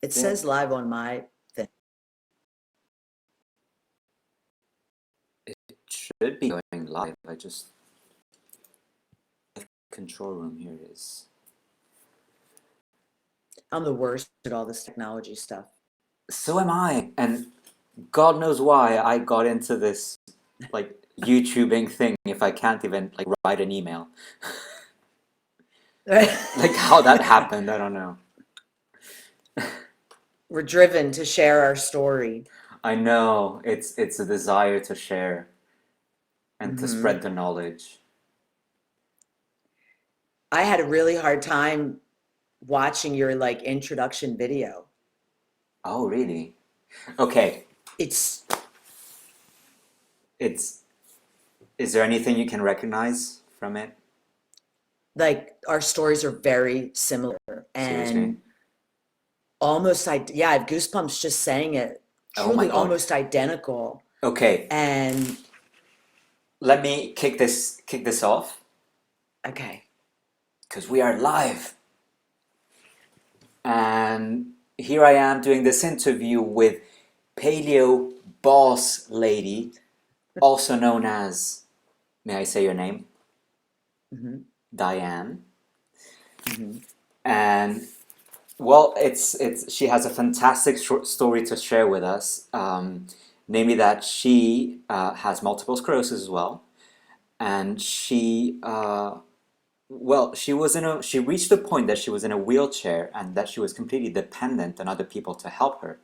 It Yeah, says live on my thing. it should be going live. I just control room here is. I'm the worst at all this technology stuff. So am I, and God knows why I got into this like YouTubing thing if I can't even like write an email. Like how that happened, I don't know. We're driven to share our story. I know it's a desire to share and to Hmm. spread the knowledge. I had a really hard time watching your like introduction video. Oh, really? Okay, It's it's is there anything you can recognize from it? like our stories are very similar Seriously? and almost yeah, I have goosebumps just saying it. Oh my Truly God. almost identical. Okay, And let me kick this off okay. because we are live. And here I am doing this interview with Paleo Boss Lady, also known as, may I say your name? Hmm. Diane. Hmm. And well, it's she has a fantastic short story to share with us, namely that she has multiple sclerosis as well, and she reached the point that she was in a wheelchair and that she was completely dependent on other people to help her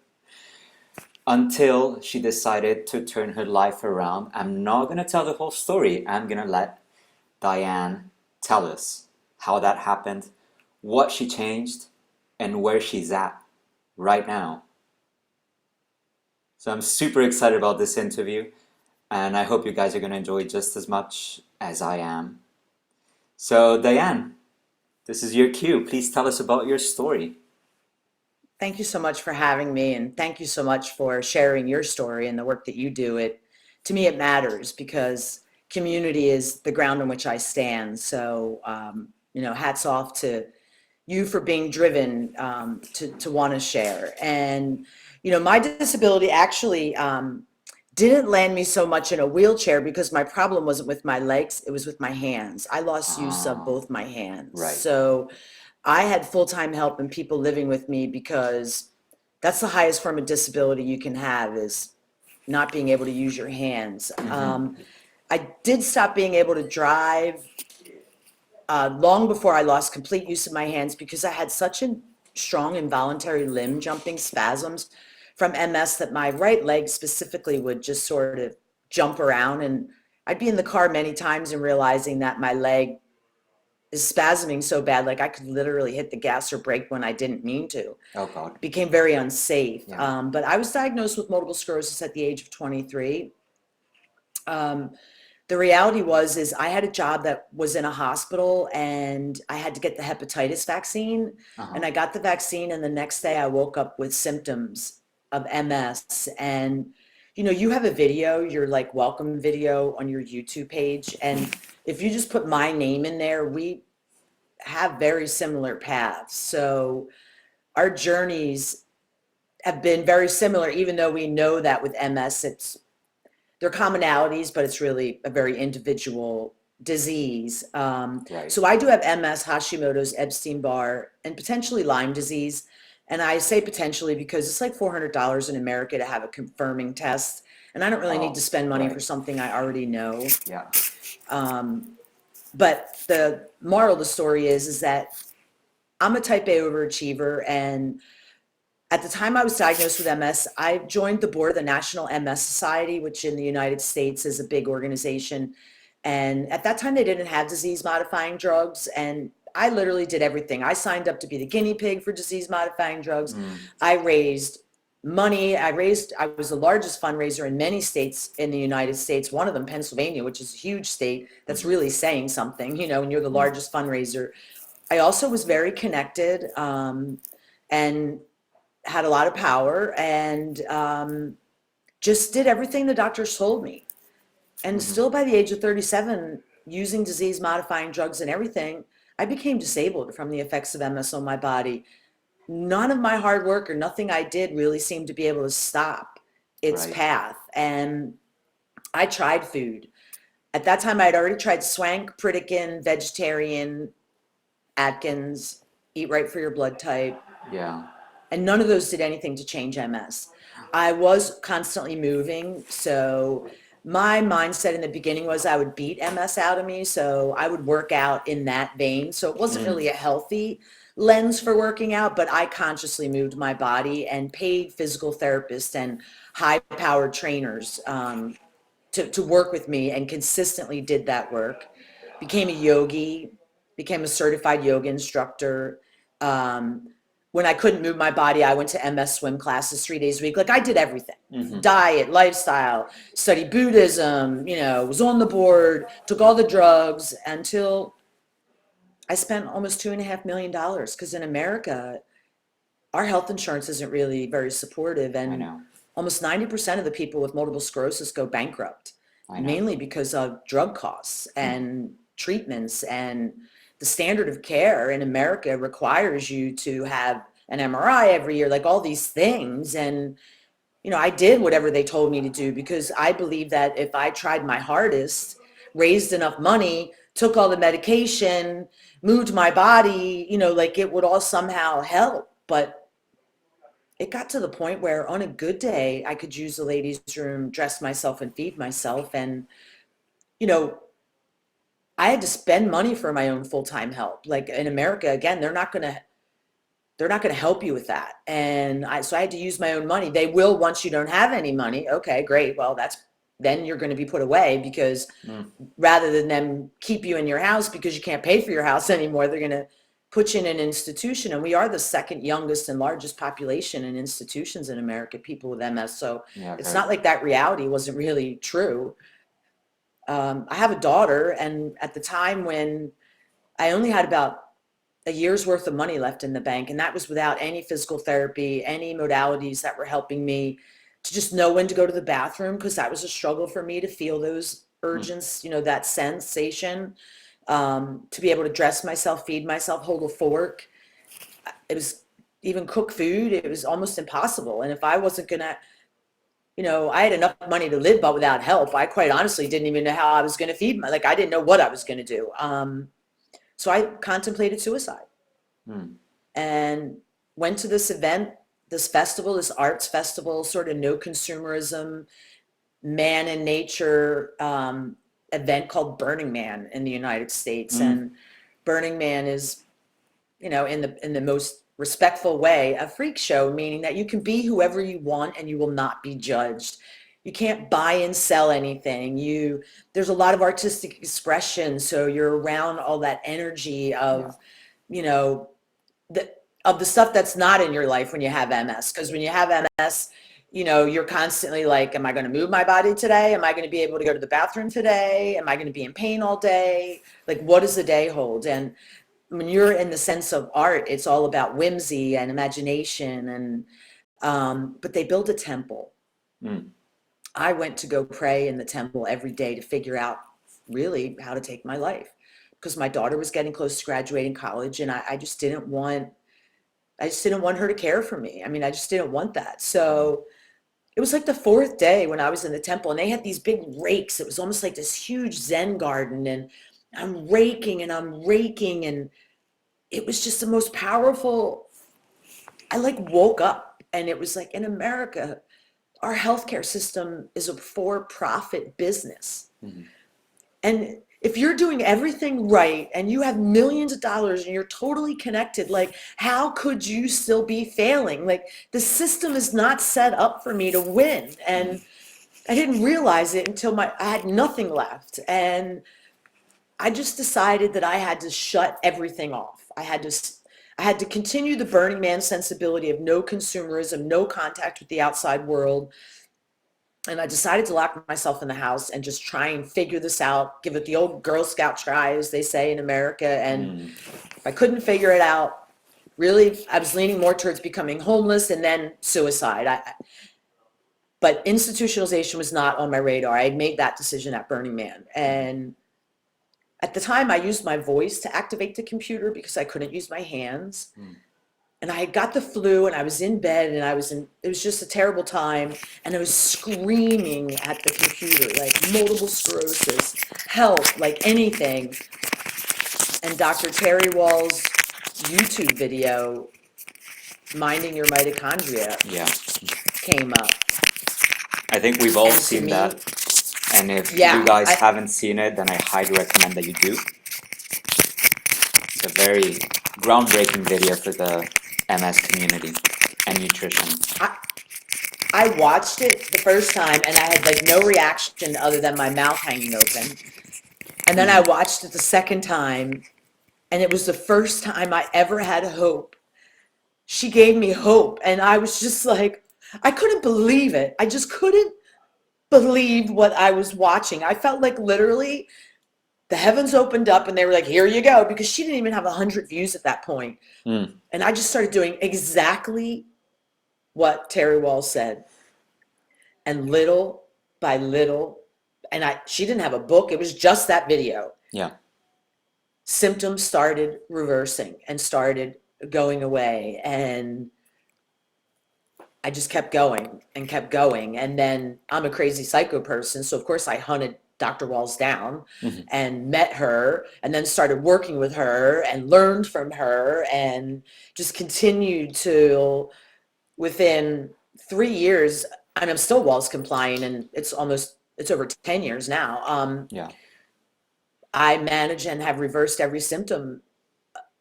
until she decided to turn her life around. I'm not going to tell the whole story. I'm going to let Diane tell us how that happened, what she changed, and where she's at right now. So I'm super excited about this interview, and I hope you guys are going to enjoy it just as much as I am. So, Diane, this is your cue. Please tell us about your story. Thank you so much for having me, and thank you so much for sharing your story and the work that you do. It to me it matters because community is the ground on which I stand. So hats off to you for being driven to want to share. And my disability actually didn't land me so much in a wheelchair because my problem wasn't with my legs; it was with my hands. I lost use of Ah, both my hands, right. so I had full-time help and people living with me because that's the highest form of disability you can have is not being able to use your hands. Mm-hmm. I did stop being able to drive long before I lost complete use of my hands because I had such a strong involuntary limb jumping spasms from MS that my right leg specifically would just sort of jump around. And I'd be in the car many times and realizing that my leg is spasming so bad, like I could literally hit the gas or brake when I didn't mean to. Oh God. It became very unsafe. Yeah. But I was diagnosed with multiple sclerosis at the age of 23. Um, the reality is I had a job that was in a hospital and I had to get the hepatitis vaccine. Uh-huh. And I got the vaccine, and the next day I woke up with symptoms of MS. And you have a video, your like welcome video on your YouTube page. And if you just put my name in there, we have very similar paths. So our journeys have been very similar, even though we know that with MS, there are commonalities, but it's really a very individual disease. Right. So I do have MS, Hashimoto's, Epstein-Barr, and potentially Lyme disease. And I say potentially because it's like $400 in America to have a confirming test. And I don't really need to Oh, spend money for right. something I already know. Yeah. Um, but the moral of the story is that I'm a type A overachiever, and at the time I was diagnosed with MS, I joined the board of the National MS Society, which in the United States is a big organization. And at that time, they didn't have disease modifying drugs. And I literally did everything. I signed up to be the guinea pig for disease modifying drugs. Mm. I raised money. I was the largest fundraiser in many states in the United States, one of them, Pennsylvania, which is a huge state that's Mm-hmm. really saying something, and you're the Mm. largest fundraiser. I also was very connected and had a lot of power and just did everything the doctors told me. And Mm-hmm. still by the age of 37, using disease modifying drugs and everything, I became disabled from the effects of MS on my body. none of my hard work or nothing I did really seemed to be able to stop its Right. path. And I tried food. At that time, I'd already tried Swank, Pritikin, vegetarian, Atkins, eat right for your blood type, Yeah. and none of those did anything to change MS. I was constantly moving, so my mindset in the beginning was I would beat MS out of me, so I would work out in that vein. So it wasn't Mm. really a healthy lens for working out, but I consciously moved my body and paid physical therapists and high-powered trainers to work with me, and consistently did that work. Became a yogi, became a certified yoga instructor. Um, when I couldn't move my body, I went to MS swim classes 3 days a week. Like I did everything, Mm-hmm. diet, lifestyle, studied Buddhism, was on the board, took all the drugs until I spent almost $2.5 million, because in America, our health insurance isn't really very supportive, I and know. almost 90% of the people with multiple sclerosis go bankrupt, I know. mainly because of drug costs Mm. and treatments. And the standard of care in America requires you to have an MRI every year, like all these things. And, I did whatever they told me to do, because I believe that if I tried my hardest, raised enough money, took all the medication, moved my body, like it would all somehow help. But it got to the point where on a good day, I could use the ladies' room, dress myself and feed myself. And, you know, I had to spend money for my own full-time help. Like in America, again, they're not going to help you with that. And so I had to use my own money. They will once you don't have any money. Okay, great. Well, then you're going to be put away, because Mm. rather than them keep you in your house because you can't pay for your house anymore, they're going to put you in an institution. And we are the second youngest and largest population in institutions in America, people with MS. So Yeah, I've it's heard. not like that reality wasn't really true. I have a daughter, and at the time when I only had about a year's worth of money left in the bank, and that was without any physical therapy, any modalities that were helping me to just know when to go to the bathroom, because that was a struggle for me to feel those Mm. urges, that sensation, to be able to dress myself, feed myself, hold a fork. It was even cook food. It was almost impossible. And if I wasn't gonna, I had enough money to live, but without help, I quite honestly didn't even know how I was going to feed like I didn't know what I was going to do. So I contemplated suicide Mm. and went to this event, this festival, this arts festival, sort of no consumerism, man and nature event called Burning Man in the United States. Mm. And Burning Man is, in the most respectful way, a freak show, meaning that you can be whoever you want and you will not be judged. You can't buy and sell anything. There's a lot of artistic expression, so you're around all that energy Yeah. of, you know, the of the stuff that's not in your life when you have MS. Because when you have MS, you're constantly like, am I going to move my body today? Am I going to be able to go to the bathroom today? Am I going to be in pain all day? Like, what does the day hold? And when you're in the sense of art, it's all about whimsy and imagination. And but they built a temple. Mm. I went to go pray in the temple every day to figure out really how to take my life, because my daughter was getting close to graduating college, and I just didn't want her to care for me. I mean, I just didn't want that. So it was like the fourth day when I was in the temple, and they had these big rakes. It was almost like this huge Zen garden, and I'm raking and I'm raking, and it was just the most powerful. I like woke up, and it was like, in America, our healthcare system is a for-profit business. Mm. And if you're doing everything right and you have millions of dollars and you're totally connected, like, how could you still be failing? Like, the system is not set up for me to win. Mm. And I didn't realize it until I had nothing left. And I just decided that I had to shut everything off. I had to continue the Burning Man sensibility of no consumerism, no contact with the outside world. And I decided to lock myself in the house and just try and figure this out, give it the old Girl Scout try, as they say in America. And Mm. if I couldn't figure it out, really, I was leaning more towards becoming homeless and then suicide. But institutionalization was not on my radar. I had made that decision at Burning Man. Mm. And at the time, I used my voice to activate the computer because I couldn't use my hands. Mm. and I got the flu and I was in bed and it was just a terrible time. And I was screaming at the computer, like multiple sclerosis, help, like anything. And Dr. Terry Wall's YouTube video, Minding Your Mitochondria, Yeah. came up. I think we've all And to seen me, that. And if you yeah, guys haven't seen it, then I highly recommend that you do. It's a very groundbreaking video for the MS community and nutrition. I watched it the first time and I had like no reaction other than my mouth hanging open. And then I watched it the second time, and it was the first time I ever had hope. She gave me hope, and I was just like, I couldn't believe it. I just couldn't believe what I was watching. I felt like literally the heavens opened up and they were like, here you go, because she didn't even have 100 views at that point. Mm. And I just started doing exactly what Terry Wall said. And little by little, and she didn't have a book, it was just that video. Yeah. Symptoms started reversing and started going away. And I just kept going and kept going. And then I'm a crazy psycho person. So of course I hunted Dr. Walls down and met her and then started working with her and learned from her and just continued to, within 3 years, and I'm still Walls compliant, and it's over 10 years now. Yeah. I manage and have reversed every symptom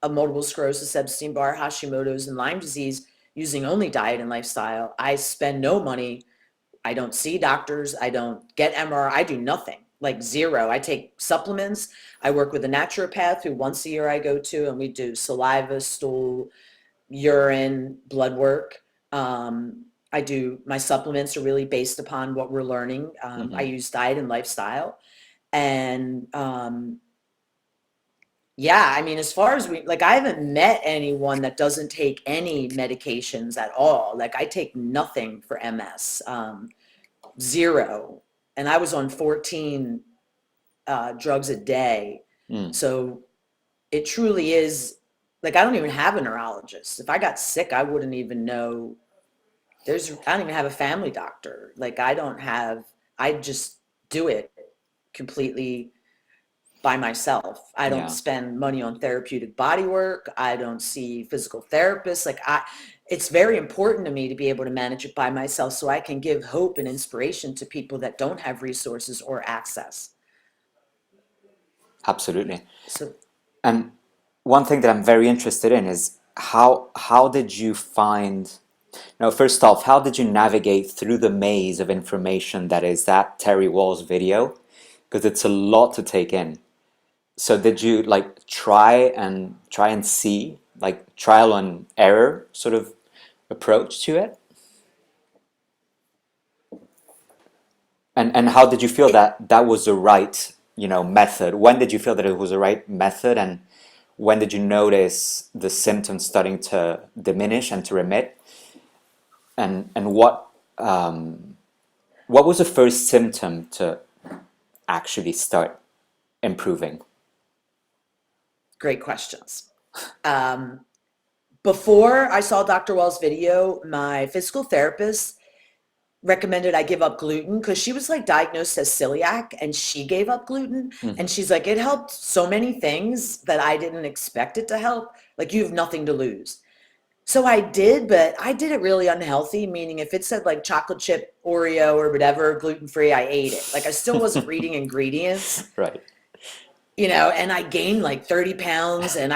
of multiple sclerosis, Epstein-Barr, Hashimoto's, and Lyme disease using only diet and lifestyle. I spend no money. I don't see doctors. I don't get MRI. I do nothing, like zero. I take supplements. I work with a naturopath who once a year I go to, and we do saliva, stool, urine, blood work. My supplements are really based upon what we're learning. I use diet and lifestyle. And yeah, I mean, as far as I haven't met anyone that doesn't take any medications at all. Like I take nothing for MS, zero. And I was on 14 drugs a day. So it truly is, like, I don't even have a neurologist. If I got sick, I wouldn't even know. I don't even have a family doctor. Like I just do it completely by myself. I don't spend money on therapeutic body work. I don't see physical therapists. It's very important to me to be able to manage it by myself so I can give hope and inspiration to people that don't have resources or access. Absolutely. So, And one thing that I'm very interested in is how did you find, now first off, how did you navigate through the maze of information that is that Terry Wall's video? Because it's a lot to take in. So did you like try and see, like trial and error sort of approach to it? And how did you feel that was the right, method? When did you feel that it was the right method, and when did you notice the symptoms starting to diminish and to remit? And what was the first symptom to actually start improving? great questions. Before I saw Dr. Wall's video, my physical therapist recommended I give up gluten because she was like diagnosed as celiac, and she gave up gluten. And she's like, it helped so many things that I didn't expect it to help. Like, you have nothing to lose. So I did, but I did it really unhealthy, meaning if it said like chocolate chip Oreo or whatever, gluten-free, I ate it. Like I still wasn't reading ingredients. Right. And I gained like 30 pounds, and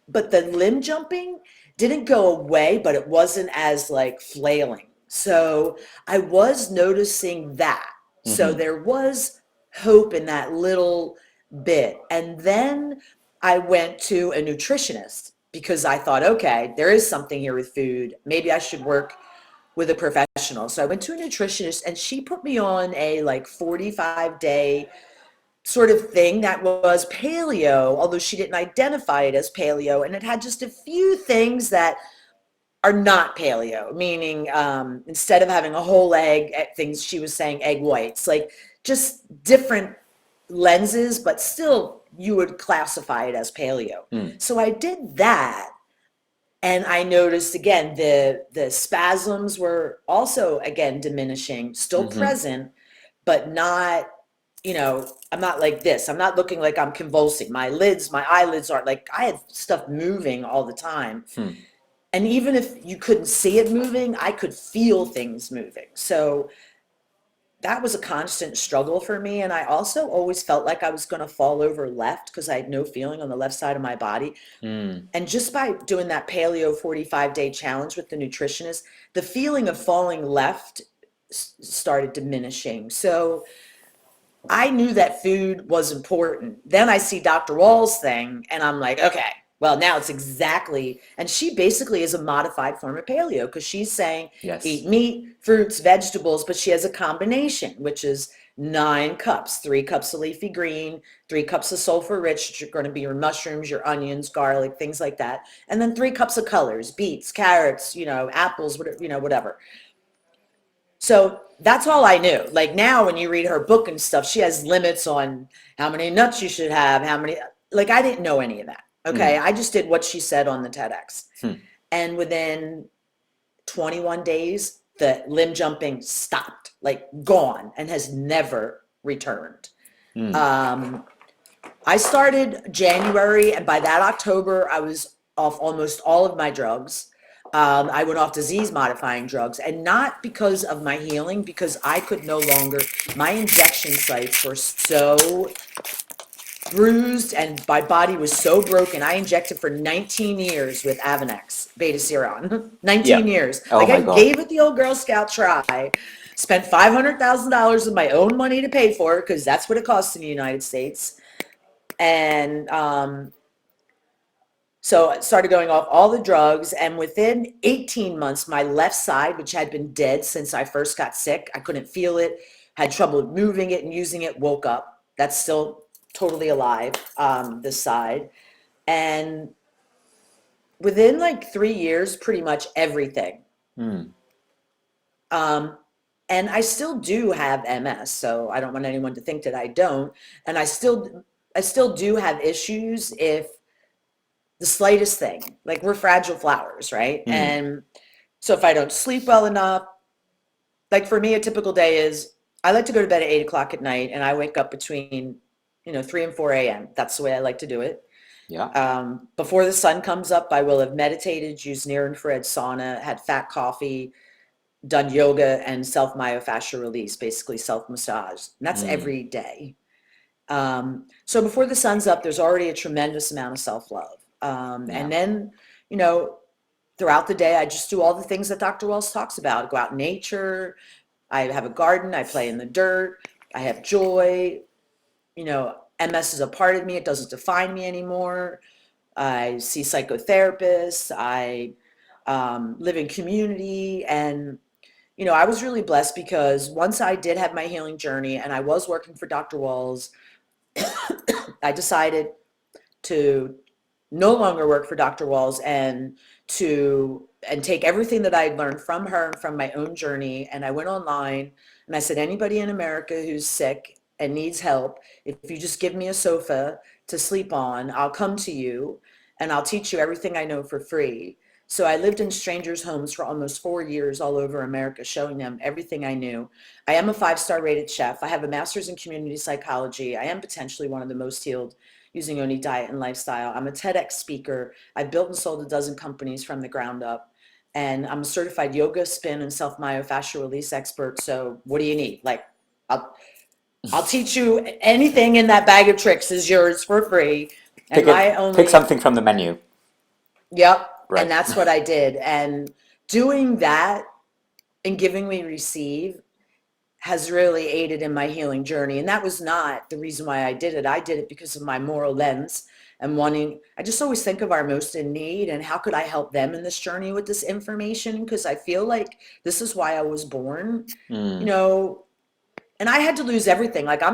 but the limb jumping didn't go away, but it wasn't as like flailing. So I was noticing that. So there was hope in that little bit. And then I went to a nutritionist because I thought, okay, there is something here with food. Maybe I should work with a professional. So I went to a nutritionist, and she put me on a like 45-day sort of thing that was paleo, although she didn't identify it as paleo. And it had just a few things that are not paleo, meaning instead of having a whole egg, things she was saying egg whites, like just different lenses, but still you would classify it as paleo. So I did that. And I noticed again the spasms were also again diminishing, still Mm-hmm. present, but not, I'm not like this. I'm not looking like I'm convulsing. My eyelids aren't like, I had stuff moving all the time. Hmm. And even if you couldn't see it moving, I could feel things moving. So that was a constant struggle for me. And I also always felt like I was going to fall over left because I had no feeling on the left side of my body. Mm. And just by doing that paleo 45-day challenge with the nutritionist, the feeling of falling left started diminishing. So I knew that food was important. Then I see Dr. Wall's thing and I'm like, okay, well, now it's exactly, and she basically is a modified form of paleo because she's saying eat Yes. meat, fruits, vegetables, but she has a combination, which is 9 cups, 3 cups of leafy green, 3 cups of sulfur rich, which are going to be your mushrooms, your onions, garlic, things like that. And then 3 cups of colors, beets, carrots, apples, whatever, whatever. So that's all I knew. Like now, when you read her book and stuff, she has limits on how many nuts you should have, how many, like I didn't know any of that. Okay. Mm. I just did what she said on the TEDx. Hmm. And within 21 days, the limb jumping stopped, like gone, and has never returned. Mm. Um, I started January, and by that October, I was off almost all of my drugs. I went off disease modifying drugs, and not because of my healing, because I could no longer, my injection sites were so bruised and my body was so broken. I injected for 19 years with Avonex, Beta Seron. 19 Yeah. years. Oh Like my I God. gave it the old Girl Scout try, spent $500,000 of my own money to pay for it, because that's what it costs in the United States. And so I started going off all the drugs, and within 18 months, my left side, which had been dead since I first got sick, I couldn't feel it, had trouble moving it and using it, woke up. That's still totally alive, this side. And within like 3 years, pretty much everything. Mm. Um, and I still do have MS, so I don't want anyone to think that I don't. And I still do have issues if the slightest thing, like we're fragile flowers, right? Mm. And so if I don't sleep well enough, like for me, a typical day is I like to go to bed at 8 o'clock at night and I wake up between, 3 and 4 a.m. That's the way I like to do it. Yeah. Before the sun comes up, I will have meditated, used near infrared sauna, had fat coffee, done yoga and self myofascial release, basically self massage. And that's Mm. every day. So before the sun's up, there's already a tremendous amount of self love. Yeah. And then, you know, throughout the day, I just do all the things that Dr. Wells talks about. Go out in nature. I have a garden. I play in the dirt. I have joy. MS is a part of me. It doesn't define me anymore. I see psychotherapists. I live in community. And, I was really blessed because once I did have my healing journey and I was working for Dr. Walls, I decided to no longer work for Dr. Walls and take everything that I had learned from her and from my own journey. And I went online and I said, anybody in America who's sick and needs help, if you just give me a sofa to sleep on, I'll come to you and I'll teach you everything I know for free. So I lived in strangers' homes for almost 4 years all over America, showing them everything I knew. I am a 5-star rated chef. I have a master's in community psychology. I am potentially one of the most healed using only diet and lifestyle. I'm a TEDx speaker. I've built and sold a dozen companies from the ground up. And I'm a certified yoga, spin, and self myofascial release expert. So what do you need? Like, I'll, I'll teach you anything in that bag of tricks is yours for free. And Pick it. my Pick only, something from the menu. yep. And Right. that's what I did. And doing that and giving me receive has really aided in my healing journey. And that was not the reason why I did it. I did it because of my moral lens and I just always think of our most in need and how could I help them in this journey with this information? Because I feel like this is why I was born, you Mm. know, and I had to lose everything. Like I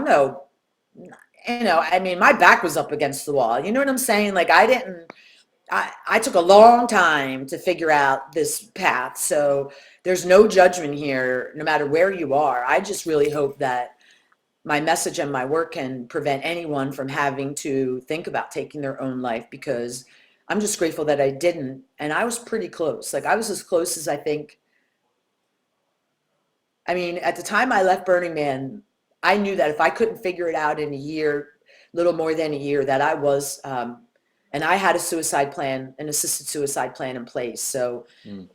mean, my back was up against the wall. You know what I'm saying? Like I took a long time to figure out this path. So there's no judgment here, no matter where you are. I just really hope that my message and my work can prevent anyone from having to think about taking their own life because I'm just grateful that I didn't. And I was pretty close. Like I was as close as I think. I mean, at the time I left Burning Man, I knew that if I couldn't figure it out in a year, little more than a year, that I was, and I had a suicide plan, an assisted suicide plan in place. So Mm,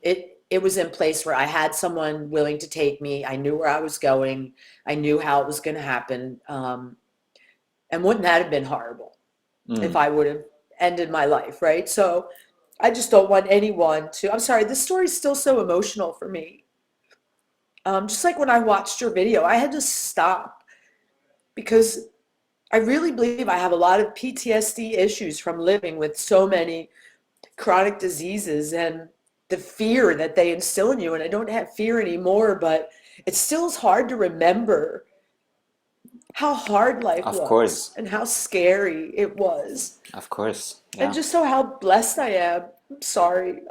it was in place where I had someone willing to take me. I knew where I was going. I knew how it was going to happen. And wouldn't that have been horrible if mm, I would have ended my life, right? So I just don't want anyone to. I'm sorry, this story is still so emotional for me. Just like when I watched your video, I had to stop because I really believe I have a lot of PTSD issues from living with so many chronic diseases and the fear that they instill in you. And I don't have fear anymore, but it still is hard to remember how hard life of was course, and how scary it was. of course, And yeah. just so how blessed I am. I'm sorry.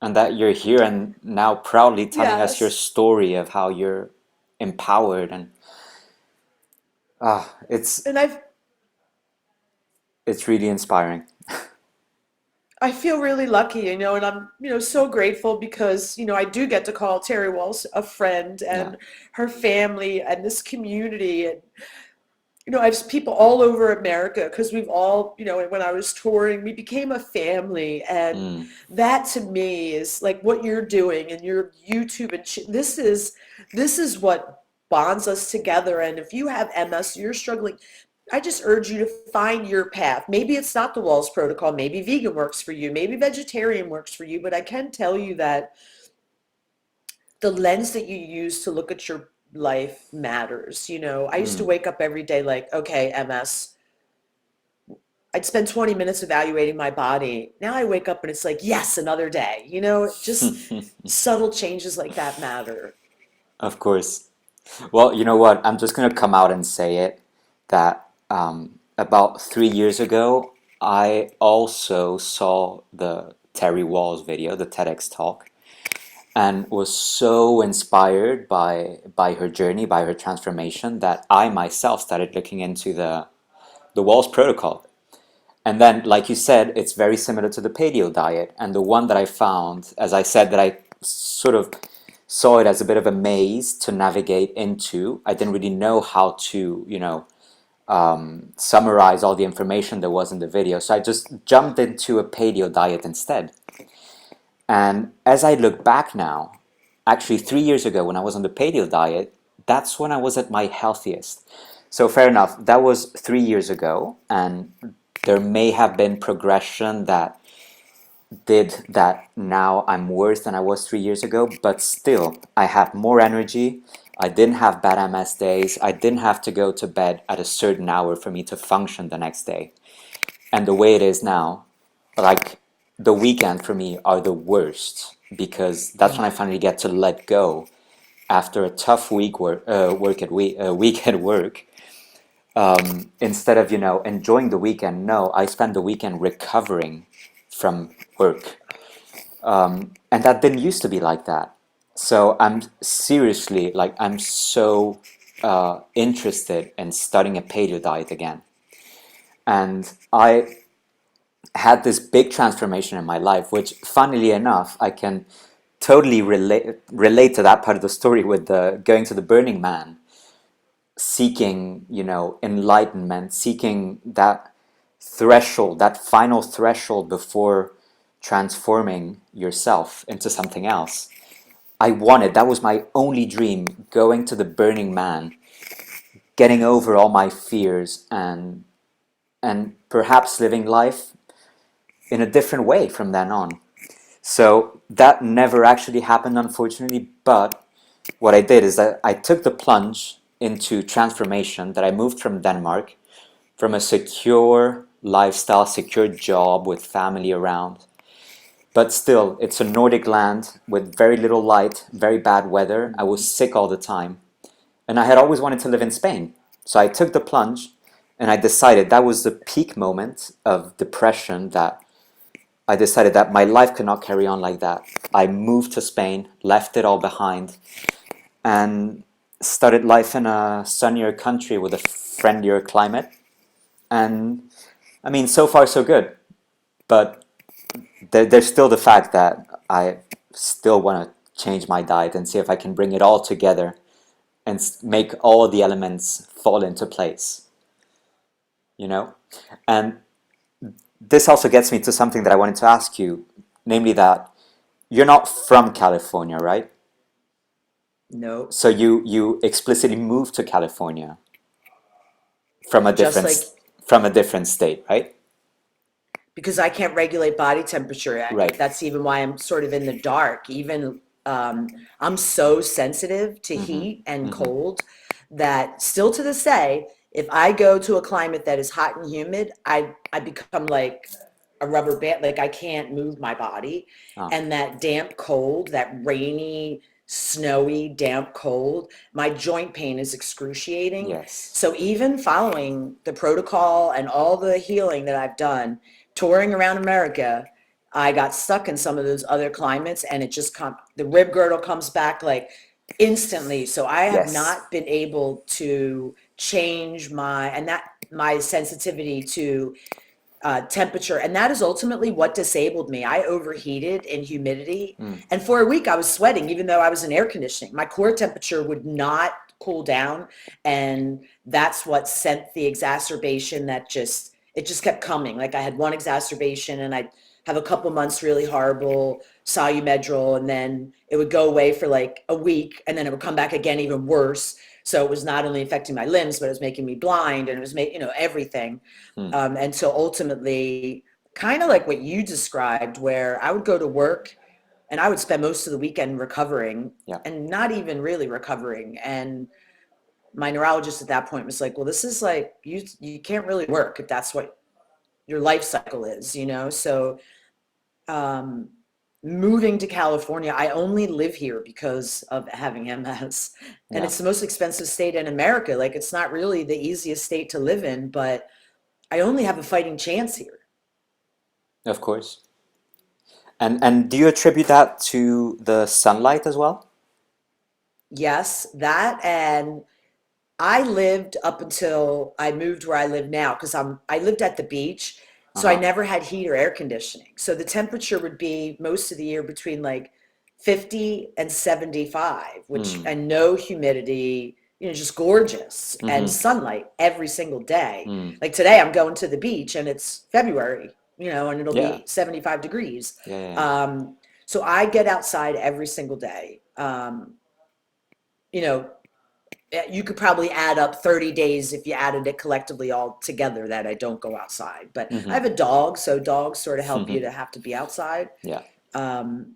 And that you're here and now proudly telling us your Yes. story of how you're empowered and And it's really inspiring. I feel really lucky, and I'm, so grateful because, I do get to call Terry Walsh a friend Yeah. and her family and this community. And, I have people all over America because we've all, when I was touring, we became a family. And Mm, that to me is like what you're doing and your YouTube and this is what bonds us together. And if you have MS, you're struggling, I just urge you to find your path. Maybe it's not the Walls Protocol. Maybe vegan works for you. Maybe vegetarian works for you. But I can tell you that the lens that you use to look at your life matters. I used to mm. wake up every day like, okay, MS. I'd spend 20 minutes evaluating my body. Now I wake up and it's like, yes, another day. Just subtle changes like that matter. Of course. Well, you know what? I'm just gonna come out and say it that about 3 years ago, I also saw the Terry Walls video, the TEDx talk, and was so inspired by her journey, by her transformation, that I myself started looking into the Walls protocol. And then, like you said, it's very similar to the paleo diet. And the one that I found, as I said, that I sort of saw it as a bit of a maze to navigate into. I didn't really know how to, summarize all the information there was in the video. So I just jumped into a paleo diet instead. And as I look back now, actually 3 years ago when I was on the paleo diet, that's when I was at my healthiest. So fair enough, that was 3 years ago, and there may have been progression that did that now I'm worse than I was 3 years ago, but still I had more energy. I didn't have bad MS days. I didn't have to go to bed at a certain hour for me to function the next day. And the way it is now, like the weekend for me are the worst because that's when I finally get to let go after a tough week at work. Instead of enjoying the weekend, no, I spend the weekend recovering from work, and that didn't used to be like that. So I'm seriously like I'm so interested in studying a paleo diet again, and I had this big transformation in my life, which funnily enough, I can totally relate to that part of the story with the going to the Burning Man, seeking, enlightenment, seeking that threshold, that final threshold before transforming yourself into something else. That was my only dream, going to the Burning Man, getting over all my fears and perhaps living life in a different way from then on. So that never actually happened, unfortunately. But what I did is that I took the plunge into transformation, that I moved from Denmark, from a secure lifestyle, secure job with family around. But still, it's a Nordic land with very little light, very bad weather. I was sick all the time. And I had always wanted to live in Spain. So I took the plunge and I decided that was the peak moment of depression, that I decided that my life could not carry on like that. I moved to Spain, left it all behind, and started life in a sunnier country with a friendlier climate. And I mean, so far so good. But there's still the fact that I still want to change my diet and see if I can bring it all together and make all the elements fall into place, you know? And this also gets me to something that I wanted to ask you, namely that you're not from California, right? No, So you explicitly moved to California from a just different like from a different state, right? because I can't regulate body temperature. Right. That's even why I'm sort of in the dark. Even I'm so sensitive to Mm-hmm. heat and Mm-hmm. cold that still to this day, if I go to a climate that is hot and humid, I become like a rubber band. Like I can't move my body. Ah, And that damp cold, that rainy, snowy, damp cold, my joint pain is excruciating. yes. So even following the protocol and all the healing that I've done, touring around America, I got stuck in some of those other climates and it just the rib girdle comes back like instantly. So I have Yes. not been able to change my sensitivity to temperature. And that is ultimately what disabled me. I overheated in humidity. Mm. And for a week, I was sweating, even though I was in air conditioning. My core temperature would not cool down. And that's what sent the exacerbation it just kept coming. Like I had one exacerbation and I'd have a couple months really horrible solumedrol, and then it would go away for like a week and then it would come back again even worse. So it was not only affecting my limbs, but it was making me blind and it was making, everything. Mm. And so ultimately, kind of like what you described, where I would go to work and I would spend most of the weekend recovering Yeah. and not even really recovering. And my neurologist at that point was like, well, this is like, you can't really work if that's what your life cycle is. So um, moving to California, I only live here because of having MS. And Yeah. it's the most expensive state in America. Like, it's not really the easiest state to live in, but I only have a fighting chance here. Of course. And do you attribute that to the sunlight as well? Yes, that, and I lived up until I moved where I live now because I lived at the beach, so I Uh-huh. never had heat or air conditioning. So the temperature would be most of the year between like 50 and 75, which Mm. and no humidity, just gorgeous and Mm-hmm. sunlight every single day. Mm. Like today I'm going to the beach and it's February, and it'll Yeah. be 75 degrees. Yeah, yeah, yeah. So I get outside every single day. You know, you could probably add up 30 days if you added it collectively all together that I don't go outside. But I Mm-hmm. have a dog, so dogs sort of help you to have to be outside. Yeah. Um,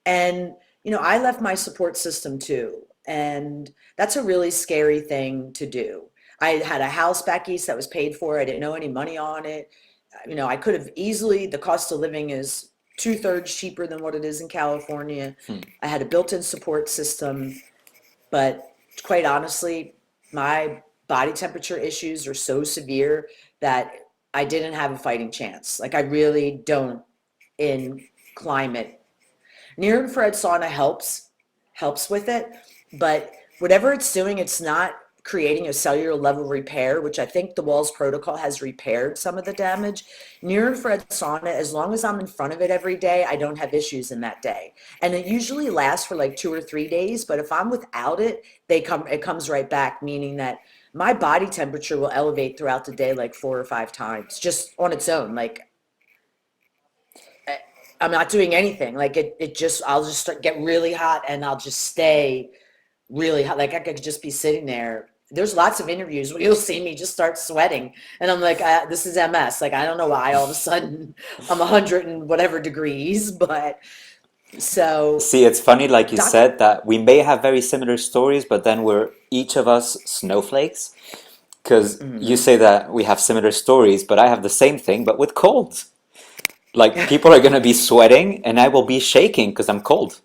and, I left my support system too. And that's a really scary thing to do. I had a house back east that was paid for. I didn't know any money on it. I could have easily, the cost of living is two-thirds cheaper than what it is in California. Hmm. I had a built-in support system. But quite honestly, my body temperature issues are so severe that I didn't have a fighting chance. Like I really don't in climate. Near infrared sauna helps with it, but whatever it's doing, it's not creating a cellular level repair, which I think the Walls protocol has repaired some of the damage. Near infrared sauna, as long as I'm in front of it every day, I don't have issues in that day. And it usually lasts for like 2 or 3 days, but if I'm without it, it comes right back, meaning that my body temperature will elevate throughout the day like 4 or 5 times just on its own. Like I'm not doing anything. Like I'll just get really hot and I'll just stay really hot. Like I could just be sitting there. There's lots of interviews where you'll see me just start sweating, and I'm like, this is MS. Like I don't know why all of a sudden I'm 100 and whatever degrees, but so See, it's funny, like you Dr. said, that we may have very similar stories, but then we're each of us snowflakes. Because you Mhm. say that we have similar stories, but I have the same thing, but with colds. Like people are gonna be sweating, and I will be shaking because I'm cold.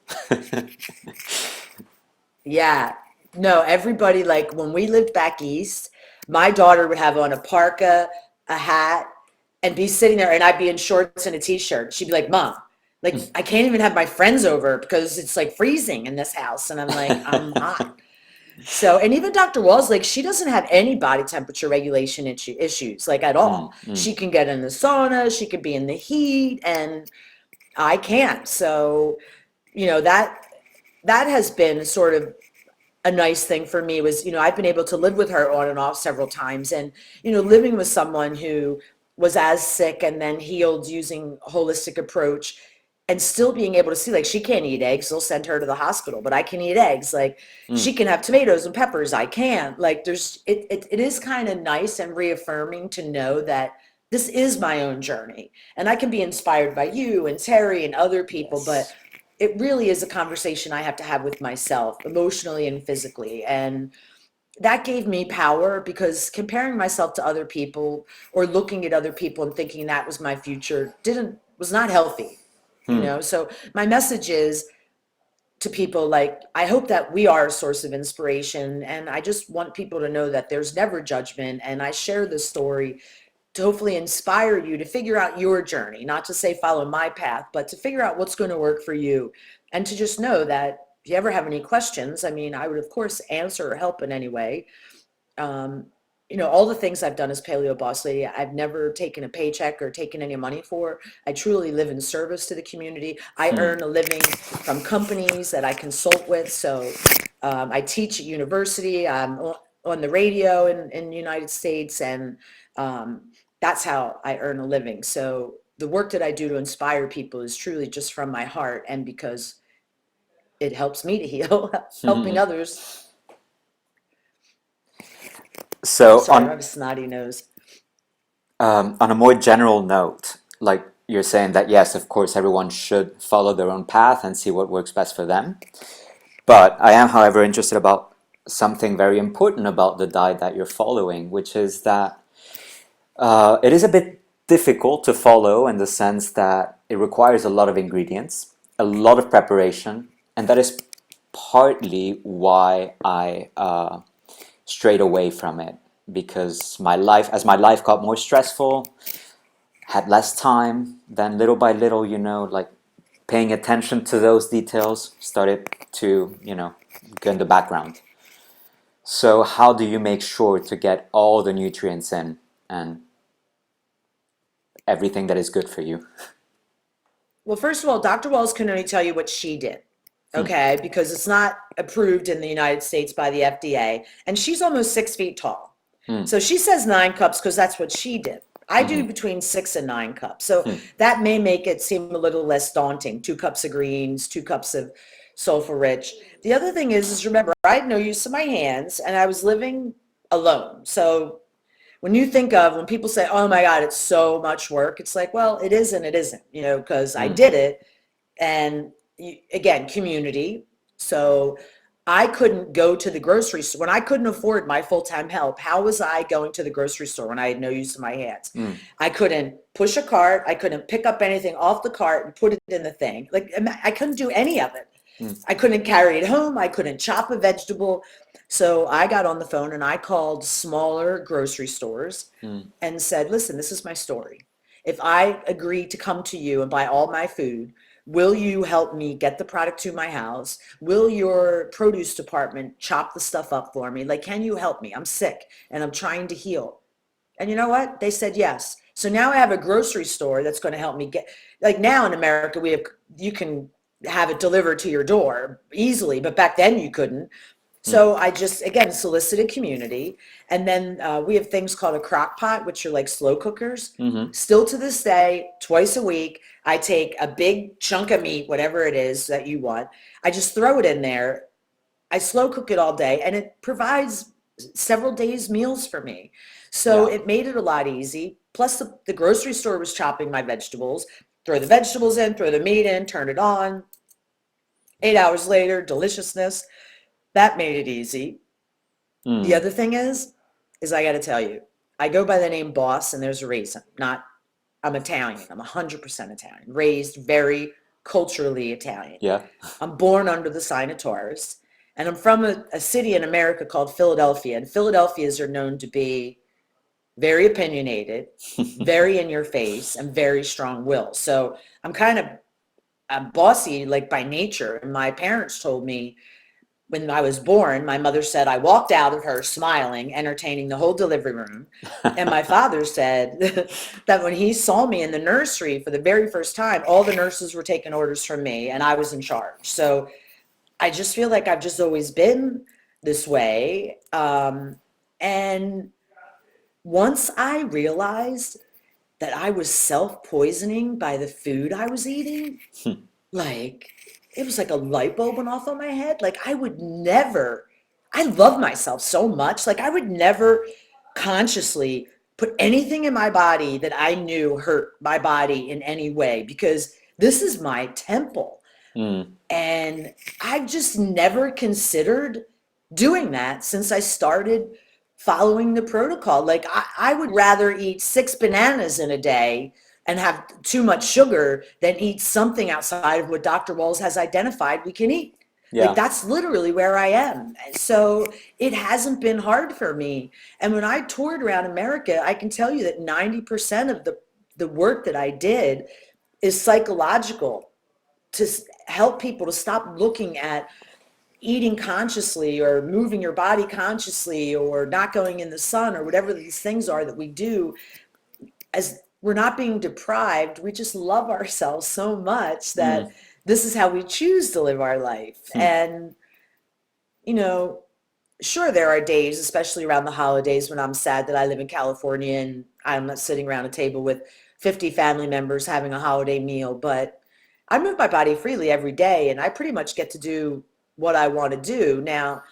Yeah, no, everybody like when we lived back east, my daughter would have on a parka, a hat, and be sitting there, and I'd be in shorts and a t-shirt. She'd be like, "Mom, like I can't even have my friends over because it's like freezing in this house," and I'm like, "I'm hot." So, and even Dr. Walls, like she doesn't have any body temperature regulation issues, like at Mm, all. mm, She can get in the sauna, she could be in the heat, and I can't. So, that has been sort of a nice thing for me was, I've been able to live with her on and off several times. And, living with someone who was as sick and then healed using a holistic approach and still being able to see, like, she can't eat eggs. They'll send her to the hospital, but I can eat eggs. Like, Mm. she can have tomatoes and peppers. I can't. Like, it is kind of nice and reaffirming to know that this is my own journey and I can be inspired by you and Terry and other people, but Yes. it really is a conversation I have to have with myself emotionally and physically. And that gave me power because comparing myself to other people or looking at other people and thinking that was my future was not healthy, Hmm. So my message is to people, like, I hope that we are a source of inspiration, and I just want people to know that there's never judgment, and I share this story to hopefully inspire you to figure out your journey, not to say follow my path, but to figure out what's going to work for you. And to just know that if you ever have any questions, I mean, I would, of course, answer or help in any way. Um, all the things I've done as Paleo Boss Lady, I've never taken a paycheck or taken any money for. I truly live in service to the community. I Hmm. earn a living from companies that I consult with. So I teach at university. I'm on the radio in the United States, and um, that's how I earn a living. So the work that I do to inspire people is truly just from my heart, and because it helps me to heal, helping others. So Sorry, I have a snotty nose. on a more general note, like you're saying that yes, of course, everyone should follow their own path and see what works best for them. But I am, however, interested about something very important about the diet that you're following, which is that it is a bit difficult to follow in the sense that it requires a lot of ingredients, a lot of preparation, and that is partly why I strayed away from it because as my life got more stressful, had less time, then little by little, like paying attention to those details started to, go in the background. So how do you make sure to get all the nutrients in and everything that is good for you? Well, first of all, Dr. Wells can only tell you what she did, Hmm. okay? Because it's not approved in the United States by the FDA, and she's almost 6 feet tall. Hmm. So she says 9 cups because that's what she did. I do Hmm. between 6 and 9 cups. So Hmm. that may make it seem a little less daunting. 2 cups of greens, 2 cups of sulfur rich. The other thing is remember, I had no use of my hands and I was living alone. So when people say, oh my God, it's so much work, it's like, well, it is and it isn't, because I Hmm. did it. And again, community. So I couldn't go to the grocery store when I couldn't afford my full-time help. How was I going to the grocery store when I had no use of my hands? Hmm. I couldn't push a cart. I couldn't pick up anything off the cart and put it in the thing. Like, I couldn't do any of it. Hmm. I couldn't carry it home. I couldn't chop a vegetable. So I got on the phone and I called smaller grocery stores Hmm. and said, listen, this is my story. If I agree to come to you and buy all my food, will you help me get the product to my house? Will your produce department chop the stuff up for me? Like, can you help me? I'm sick and I'm trying to heal. And you know what? They said yes. So now I have a grocery store that's going to help me like, now in America, you can have it delivered to your door easily, but back then you couldn't. Hmm. So I just, again, solicited community. And then we have things called a crock pot, which are like slow cookers. Hmm. Still to this day, twice a week, I take a big chunk of meat, whatever it is that you want. I just throw it in there. I slow cook it all day, and it provides several days meals for me. So Yeah. it made it a lot easy. Plus the grocery store was chopping my vegetables. Throw the vegetables in, throw the meat in, turn it on. 8 hours later, deliciousness. That made it easy. The Hmm. other thing is I got to tell you, I go by the name Boss, and there's a reason. I'm Italian. I'm 100% Italian, raised very culturally Italian. Yeah. I'm born under the sign of Taurus, and I'm from a city in America called Philadelphia. And Philadelphians are known to be very opinionated, very in your face, and very strong willed. So I'm kind of I'm bossy, like, by nature. And my parents told me, when I was born, my mother said I walked out of her smiling, entertaining the whole delivery room. And my father said that when he saw me in the nursery for the very first time, all the nurses were taking orders from me and I was in charge. So I just feel like I've just always been this way. And once I realized that I was self-poisoning by the food I was eating, like it was like a light bulb went off on my head. Like I would never, I love myself so much. Like I would never consciously put anything in my body that I knew hurt my body in any way because this is my temple. Mm, And I've just never considered doing that since I started following the protocol. Like I would rather eat 6 bananas in a day and have too much sugar than eat something outside of what Dr. Walls has identified we can eat. Like yeah. that's literally where I am. So it hasn't been hard for me. And when I toured around America, I can tell you that 90% of the work that I did is psychological to help people to stop looking at eating consciously or moving your body consciously or not going in the sun or whatever these things are that we do as we're not being deprived. We just love ourselves so much that Mm, this is how we choose to live our life. hmm. And, you know, sure, there are days, especially around the holidays, when I'm sad that I live in California and I'm not sitting around a table with 50 family members having a holiday meal, but I move my body freely every day and I pretty much get to do what I want to do. Now,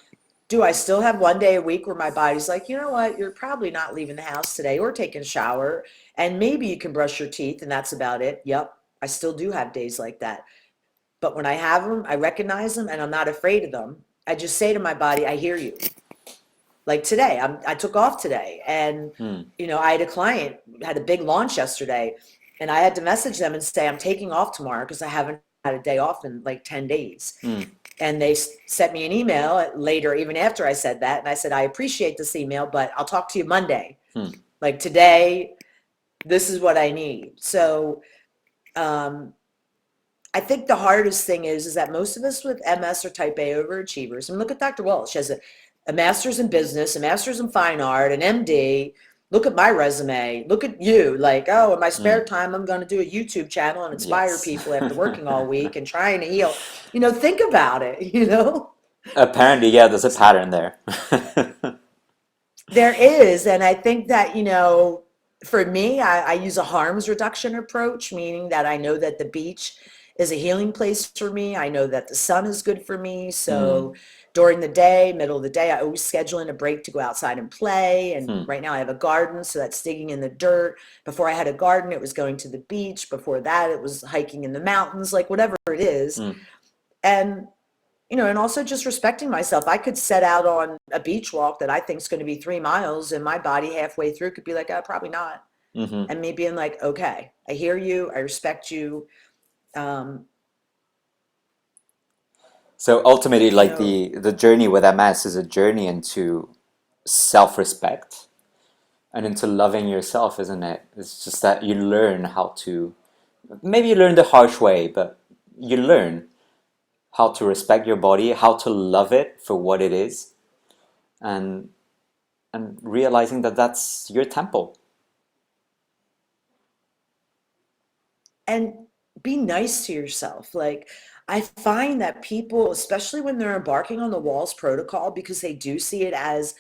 do I still have one day a week where my body's like, you know what, you're probably not leaving the house today or taking a shower, and maybe you can brush your teeth and that's about it. Yep, I still do have days like that. But when I have them, I recognize them and I'm not afraid of them. I just say to my body, I hear you. Like today, I took off today and, Mm, I had a client, had a big launch yesterday, and I had to message them and say, I'm taking off tomorrow because I haven't had a day off in like 10 days. mm, And they sent me an email later, even after I said that. And I said, I appreciate this email, but I'll talk to you Monday. mm, Like today, this is what I need. So um, I think the hardest thing is that most of us with MS are type A overachievers. And look at Dr. Walsh. She has a master's in business, a master's in fine art, an MD. Look at my resume. Look at you. Like, oh, in my spare mm. time, I'm going to do a YouTube channel and inspire Yes. people after working all week and trying to heal. Think about it. Apparently, yeah, there's a pattern there. There is, and I think that, for me, I use a harms reduction approach, meaning that I know that the beach is a healing place for me. I know that the sun is good for me. So Mm, during the day, middle of the day, I always schedule in a break to go outside and play. And hmm, right now I have a garden, so that's digging in the dirt. Before I had a garden, it was going to the beach. Before that, it was hiking in the mountains, like whatever it is. mm, And and also just respecting myself. I could set out on a beach walk that I think is going to be 3 miles, and my body halfway through could be like, oh, probably not. hmm. And me being like, okay, I hear you, I respect you. Um, So ultimately, you like know, the journey with MS is a journey into self-respect and into loving yourself, isn't it? It's just that you learn how to, maybe you learn the harsh way, but you learn how to respect your body, how to love it for what it is, and realizing that that's your temple. and be nice to yourself. Like, I find that people, especially when they're embarking on the Walls protocol, because they do see it as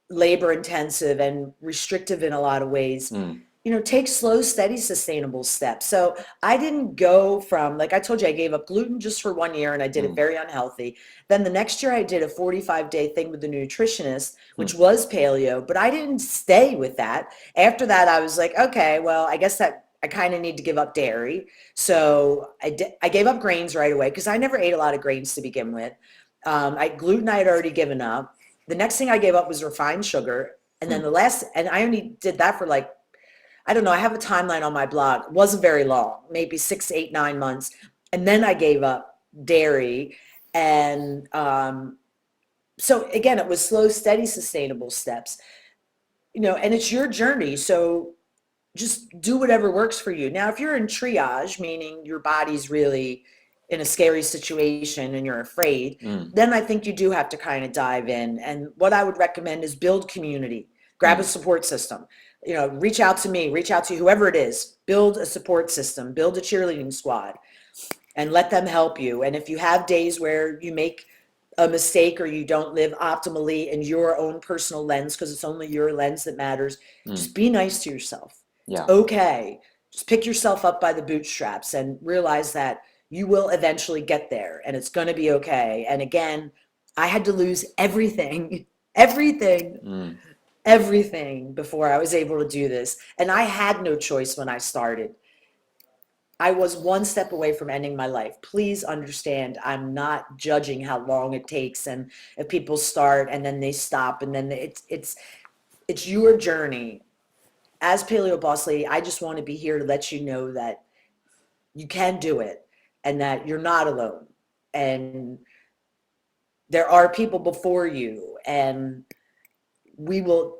labor intensive and restrictive in a lot of ways, Mm, take slow, steady, sustainable steps. So I didn't go from, like I told you, I gave up gluten just for 1 year and I did it mm, very unhealthy. Then the next year I did a 45-day thing with the nutritionist, mm, which was paleo, but I didn't stay with that. After that, I was like, okay, well, I guess that I kind of need to give up dairy. So I gave up grains right away because I never ate a lot of grains to begin with. Gluten I had already given up. The next thing I gave up was refined sugar. And then mm, and I only did that for like, I don't know, I have a timeline on my blog. It wasn't very long, maybe 6, 8, 9 months. And then I gave up dairy. And so again, it was slow, steady, sustainable steps, and it's your journey. So just do whatever works for you. Now, if you're in triage, meaning your body's really in a scary situation and you're afraid, Mm, then I think you do have to kind of dive in. And what I would recommend is build community, grab a mm, support system. Reach out to me, reach out to whoever it is, build a support system, build a cheerleading squad, and let them help you. And if you have days where you make a mistake or you don't live optimally in your own personal lens, because it's only your lens that matters, mm. just be nice to yourself. It's Yeah. okay. Just pick yourself up by the bootstraps and realize that you will eventually get there and it's going to be okay. And again, I had to lose everything, everything, Mm, everything before I was able to do this. And I had no choice when I started. I was one step away from ending my life. Please understand, I'm not judging how long it takes and if people start and then they stop and then it's your journey. As Paleo Boss Lady, I just want to be here to let you know that you can do it and that you're not alone. And there are people before you and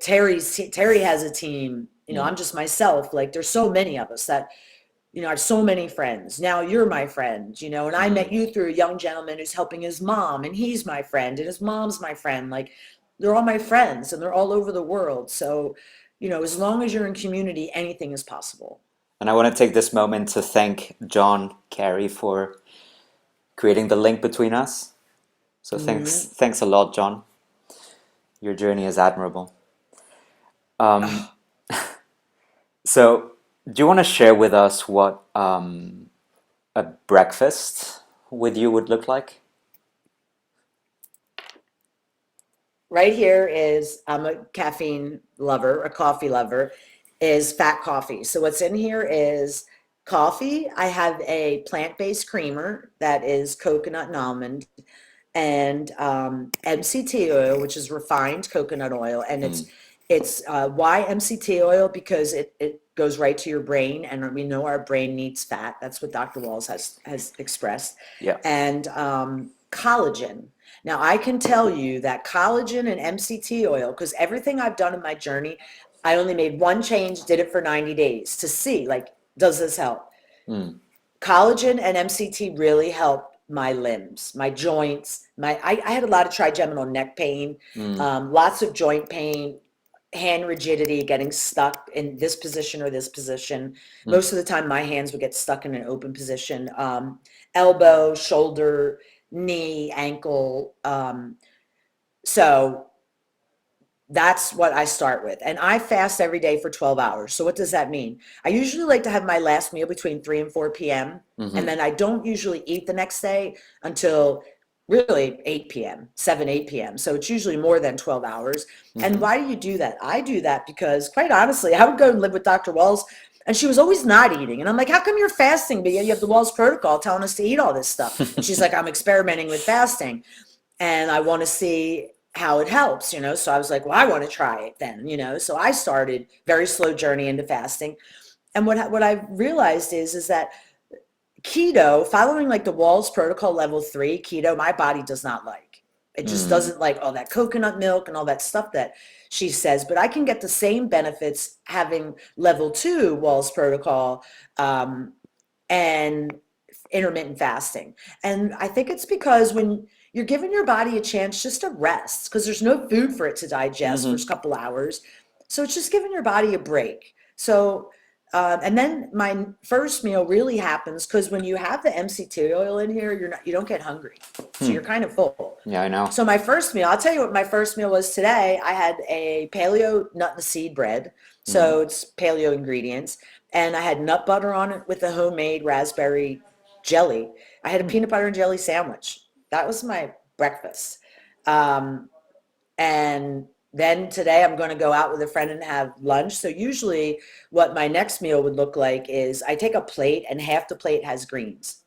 Terry has a team. mm, I'm just myself. Like there's so many of us that I have so many friends. Now you're my friend, and I met mm. you through a young gentleman who's helping his mom, and he's my friend, and his mom's my friend. Like, they're all my friends, and they're all over the world. So, as long as you're in community, anything is possible. And I want to take this moment to thank John Carey for creating the link between us. So Hmm. thanks a lot, John. Your journey is admirable. Um, Oh, so, do you want to share with us what a breakfast with you would look like? right here is I'm a caffeine lover, a coffee lover, is fat coffee. So what's in here is coffee. I have a plant-based creamer that is coconut and almond, and MCT oil, which is refined coconut oil, and Mm, it's why MCT oil, because it goes right to your brain, and we know our brain needs fat. That's what Dr. Walls has expressed, yeah. and collagen. Now I can tell you that collagen and MCT oil, because everything I've done in my journey, I only made one change, did it for 90 days to see, like, does this help? Mm, Collagen and MCT really help my limbs, my joints. I had a lot of trigeminal neck pain, mm, lots of joint pain, hand rigidity, getting stuck in this position or this position. mm. Most of the time, my hands would get stuck in an open position. Elbow, shoulder, knee, ankle. So that's what I start with. And I fast every day for 12 hours. So what does that mean? I usually like to have my last meal between 3 and 4 p.m. And Mm-hmm. then I don't usually eat the next day until really 8 p.m., 7, 8 p.m. So it's usually more than 12 hours. And Mm-hmm. why do you do that? I do that because, quite honestly, I would go and live with Dr. Wells, and she was always not eating. And I'm like, how come you're fasting, but yet you have the Wells protocol telling us to eat all this stuff? And she's like, I'm experimenting with fasting and I want to see how it helps, So I was like, well, I want to try it then. So I started very slow journey into fasting. And what I realized is that keto, following like the Walls protocol level 3, keto, my body does not like. It just Mm, doesn't like all that coconut milk and all that stuff that she says, but I can get the same benefits having level 2 Walls protocol, and intermittent fasting. And I think it's because when you're giving your body a chance just to rest, because there's no food for it to digest for a mm-hmm. couple hours. So it's just giving your body a break. So, and then my first meal really happens because when you have the MCT oil in here, you don't get hungry. So you're Hmm. kind of full. Yeah, I know. So my first meal, I'll tell you what my first meal was today. I had a paleo nut and seed bread. Mm, So it's paleo ingredients. And I had nut butter on it with a homemade raspberry jelly. I had a mm. peanut butter and jelly sandwich. That was my breakfast. Um, and then today I'm going to go out with a friend and have lunch. So usually what my next meal would look like is I take a plate and half the plate has greens.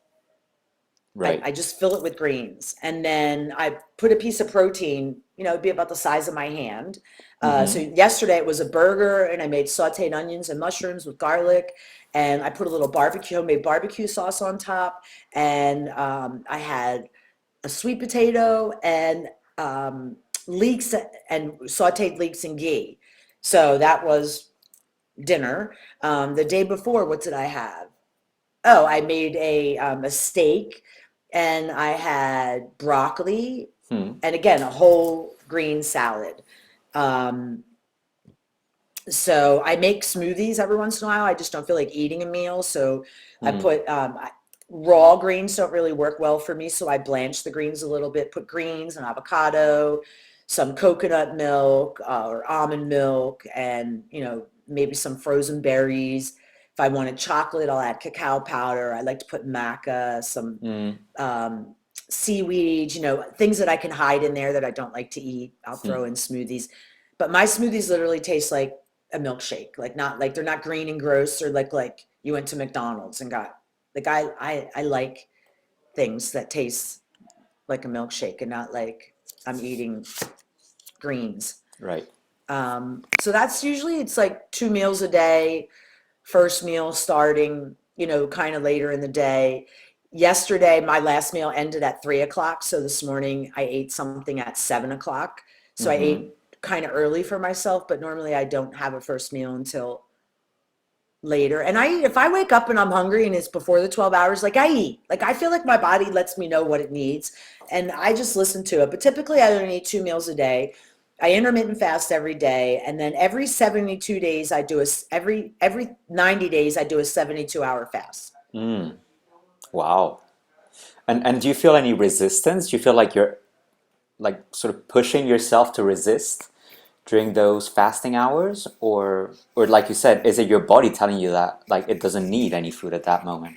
I Right. just fill it with greens. And then I put a piece of protein, it'd be about the size of my hand. So Mm-hmm. yesterday it was a burger and I made sauteed onions and mushrooms with garlic. And I put a little homemade barbecue sauce on top. And I had a sweet potato and um, leeks and sauteed leeks and ghee. So that was dinner. The day before, what did I have? Oh, I made a steak and I had broccoli, Hmm. and again, a whole green salad. Um, so I make smoothies every once in a while. I just don't feel like eating a meal. So I Hmm. put raw greens don't really work well for me. So I blanch the greens a little bit, put greens and avocado, some coconut milk or almond milk, and maybe some frozen berries. If I wanted chocolate, I'll add cacao powder. I like to put maca, some Hmm. um, seaweed, things that I can hide in there that I don't like to eat. I'll Hmm. throw in smoothies. But my smoothies literally taste like a milkshake, like not like they're not green and gross or like you went to McDonald's and got like I like things that taste like a milkshake and not like I'm eating greens. Right. So that's usually it's like 2 meals a day. First meal starting, kind of later in the day. Yesterday, my last meal ended at 3 o'clock. So this morning I ate something at 7 o'clock. So I Mm-hmm. ate kind of early for myself, but normally I don't have a first meal until later. And I eat, if I wake up and I'm hungry and it's before the 12 hours, like I eat. Like I feel like my body lets me know what it needs and I just listen to it. But typically I only eat 2 meals a day. I intermittent fast every day, and then every 72 days I do every 90 days I do a 72-hour fast. Mm. Wow. And do you feel any resistance? Do you feel like you're like sort of pushing yourself to resist during those fasting hours, or like you said, is it your body telling you that like it doesn't need any food at that moment?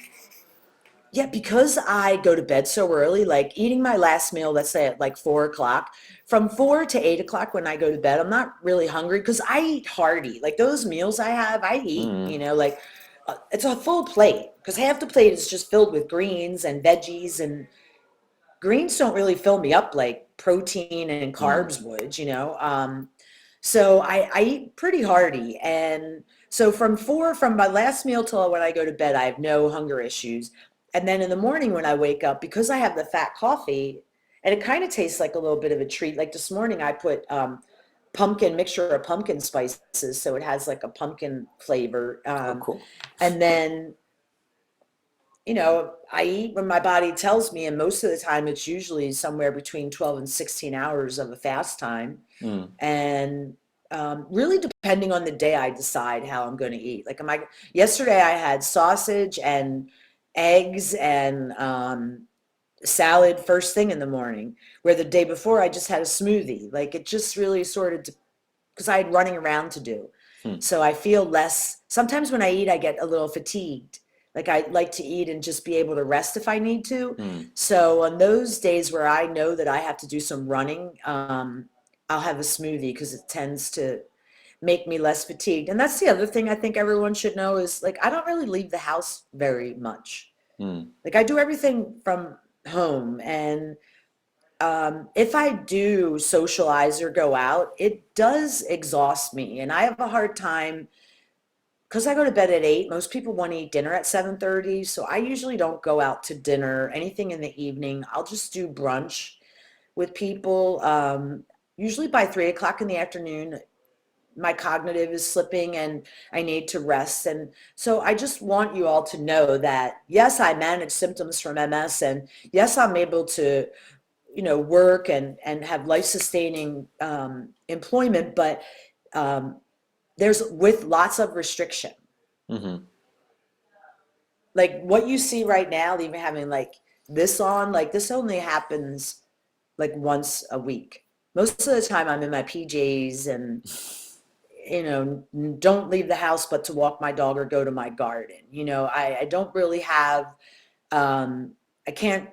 Yeah, because I go to bed so early, like eating my last meal, let's say at like 4 o'clock, from 4 to 8 o'clock when I go to bed, I'm not really hungry because I eat hearty. Like those meals I have, I eat, Mm. like it's a full plate because half the plate is just filled with greens and veggies, and greens don't really fill me up like protein and Mm. carbs would. So I eat pretty hearty. And so from my last meal till when I go to bed, I have no hunger issues. And then in the morning when I wake up, because I have the fat coffee, and it kind of tastes like a little bit of a treat. Like this morning, I put pumpkin mixture of pumpkin spices, so it has like a pumpkin flavor. Oh, cool. And then I eat when my body tells me, and most of the time it's usually somewhere between 12 and 16 hours of a fast time. Mm. And really depending on the day, I decide how I'm going to eat. Like, yesterday I had sausage and eggs and salad first thing in the morning, where the day before I just had a smoothie. Like, it just really sort of, because I had running around to do. Mm. So I feel less, sometimes when I eat, I get a little fatigued. Like I like to eat and just be able to rest if I need to. Mm. So on those days where I know that I have to do some running, I'll have a smoothie because it tends to make me less fatigued. And that's the other thing I think everyone should know is like, I don't really leave the house very much. Mm. Like I do everything from home, and if I do socialize or go out, it does exhaust me, and I have a hard time because I go to bed at 8. Most people want to eat dinner at 7:30, so I usually don't go out to dinner. Anything in the evening, I'll just do brunch with people. Usually by 3 o'clock in the afternoon, my cognitive is slipping and I need to rest. And so I just want you all to know that yes, I manage symptoms from MS, and yes, I'm able to work and have life sustaining employment, but um, there's with lots of restriction. Mm-hmm. Like what you see right now, even having like this on, like this only happens like once a week. Most of the time I'm in my PJs and don't leave the house but to walk my dog or go to my garden. I don't really have um I can't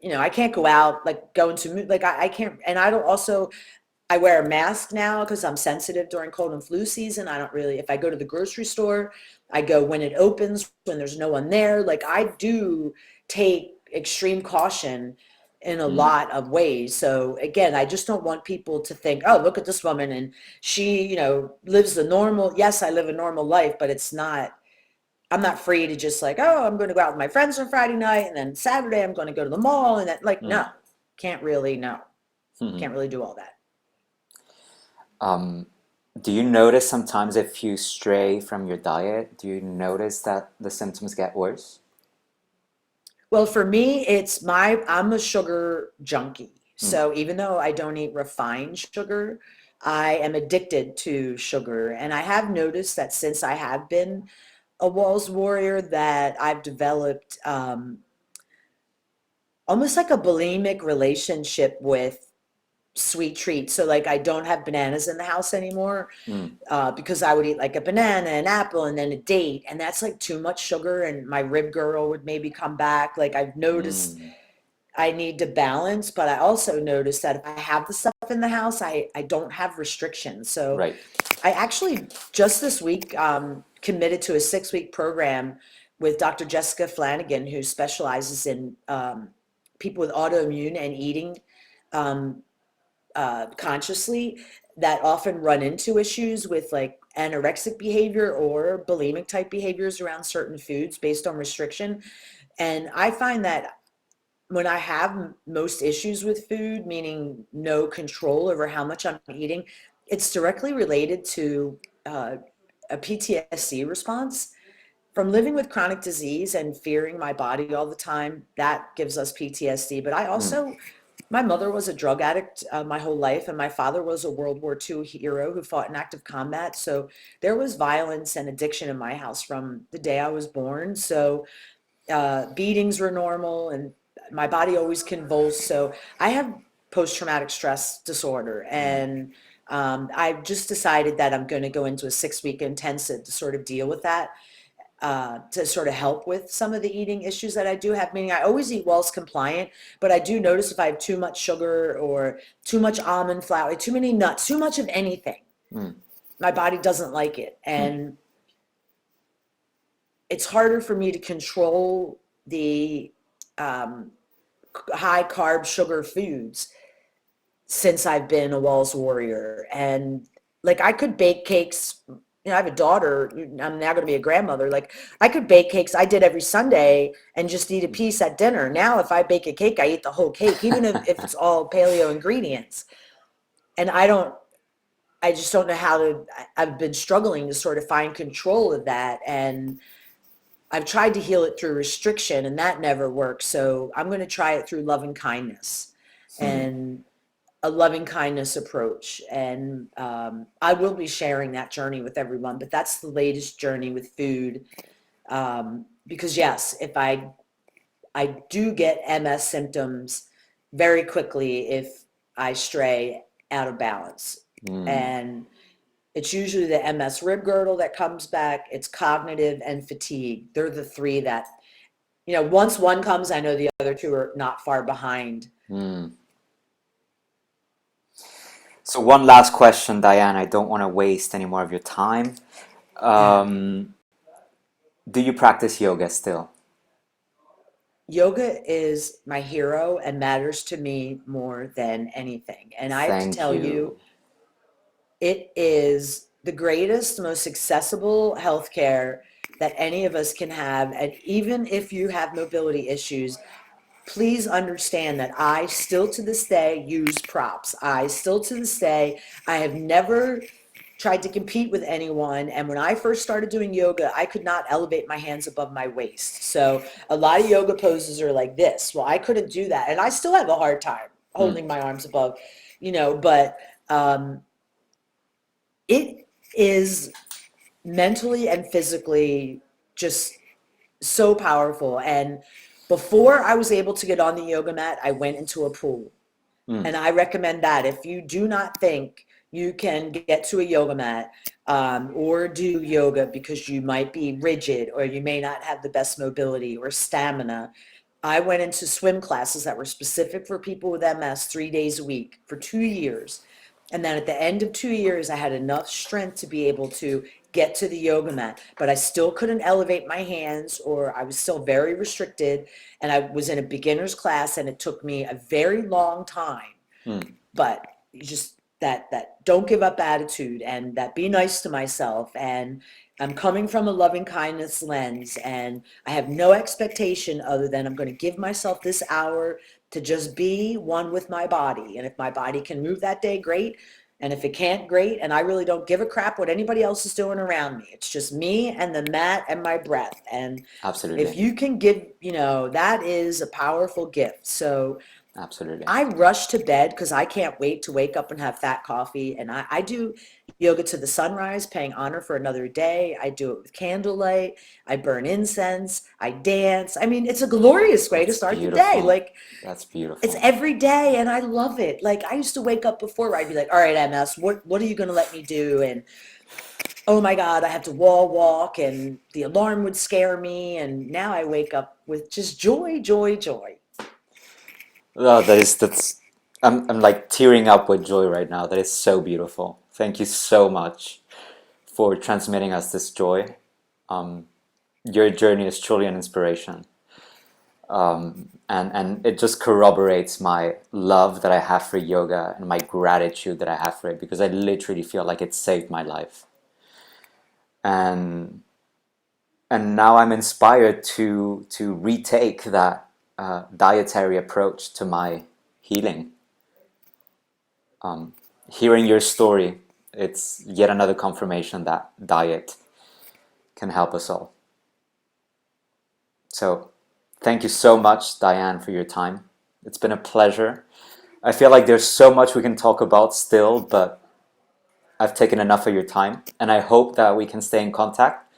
I can't go out like go into like I can't. And I don't also I wear a mask now because I'm sensitive during cold and flu season. I don't really, if I go to the grocery store, I go when it opens, when there's no one there. Like I do take extreme caution in a Mm. lot of ways. So again, I just don't want people to think, oh, look at this woman and she, lives the normal. Yes, I live a normal life, but it's not, I'm not free to just like, oh, I'm going to go out with my friends on Friday night and then Saturday I'm going to go to the mall and then like, Mm. no, can't really, no, Mm-hmm. can't really do all that. Um, do you notice sometimes if you stray from your diet, do you notice that the symptoms get worse? Well, for me, I'm a sugar junkie. Mm, So even though I don't eat refined sugar, I am addicted to sugar. And I have noticed that since I have been a Walls warrior, that I've developed almost like a bulimic relationship with sweet treats. So like I don't have bananas in the house anymore mm, because I would eat like a banana, an apple, and then a date, and that's like too much sugar. And my rib girl would maybe come back. Like I've noticed mm. I need to balance, but I also noticed that if I have the stuff in the house, I don't have restrictions. So Right. I actually just this week committed to a 6 week program with Dr. Jessica Flanagan, who specializes in people with autoimmune and eating um, consciously that often run into issues with like anorexic behavior or bulimic type behaviors around certain foods based on restriction. And I find that when I have most issues with food, meaning no control over how much I'm eating, it's directly related to uh, a PTSD response from living with chronic disease and fearing my body all the time. That gives us PTSD. But I Mm, also, my mother was a drug addict my whole life, and my father was a World War II hero who fought in active combat. So there was violence and addiction in my house from the day I was born. So beatings were normal, and my body always convulsed. So I have post-traumatic stress disorder, mm, and I've just decided that I'm going to go into a 6 week intensive to sort of deal with that, to sort of help with some of the eating issues that I do have. Meaning, I always eat Wells compliant, but I do notice if I have too much sugar or too much almond flour, too many nuts, too much of anything, mm, my body doesn't like it, mm, and it's harder for me to control the um, high carb sugar foods since I've been a Walls warrior. And like I could bake cakes. I have a daughter. I'm now going to be a grandmother. Like I could bake cakes. I did every Sunday and just eat a mm. piece at dinner. Now, if I bake a cake, I eat the whole cake, even if it's all paleo ingredients. And I just don't know how to. I've been struggling to sort of find control of that. And I've tried to heal it through restriction, and that never works. So I'm going to try it through loving kindness Hmm. and a loving kindness approach. And I will be sharing that journey with everyone, but that's the latest journey with food. Because yes, if I do get MS symptoms very quickly if I stray out of balance. Mm. And it's usually the MS rib girdle that comes back. It's cognitive and fatigue. They're the three that, once one comes, I know the other two are not far behind. Mm. So one last question, Diane. I don't want to waste any more of your time. Um, do you practice yoga still? Yoga is my hero and matters to me more than anything. And I have to Thank tell you. you, it is the greatest, most accessible healthcare that any of us can have. And even if you have mobility issues, please understand that I still to this day use props. I still to this day, I have never tried to compete with anyone. And when I first started doing yoga, I could not elevate my hands above my waist. So a lot of yoga poses are like this. Well, I couldn't do that. And I still have a hard time Mm. holding my arms above, but um, it is mentally and physically just so powerful. And before I was able to get on the yoga mat, I went into a pool. Mm. And I recommend that if you do not think you can get to a yoga mat or do yoga because you might be rigid or you may not have the best mobility or stamina. I went into swim classes that were specific for people with MS 3 days a week for 2 years. And then at the end of 2 years, I had enough strength to be able to get to the yoga mat, but I still couldn't elevate my hands, or I was still very restricted. And I was in a beginner's class, and it took me a very long time. Mm. But you just that don't give up attitude, and that be nice to myself, and I'm coming from a loving kindness lens, and I have no expectation other than I'm going to give myself this hour to just be one with my body. And if my body can move that day, great. And if it can't, great. And I really don't give a crap what anybody else is doing around me. It's just me and the mat and my breath. And if Absolutely. you can give, that is a powerful gift. So Absolutely. I rush to bed because I can't wait to wake up and have fat coffee. And I do yoga to the sunrise, paying honor for another day. I do it with candlelight. I burn incense. I dance. I mean, it's a glorious way to That's start the day. beautiful. Like, That's it's beautiful. every day, and I love it. Like, I used to wake up before where I'd be like, all right, MS, what are you going to let me do? And oh my God, I have to wall walk, and the alarm would scare me. And now I wake up with just joy, joy, joy. Oh, that's I'm like tearing up with joy right now. That is so beautiful. Thank you so much for transmitting us this joy. Um, your journey is truly an inspiration. And it just corroborates my love that I have for yoga and my gratitude that I have for it because I literally feel like it saved my life. And and now I'm inspired to retake that dietary approach to my healing. Hearing your story, it's yet another confirmation that diet can help us all. So, thank you so much, Diane, for your time. It's been a pleasure. I feel like there's so much we can talk about still, but I've taken enough of your time, and I hope that we can stay in contact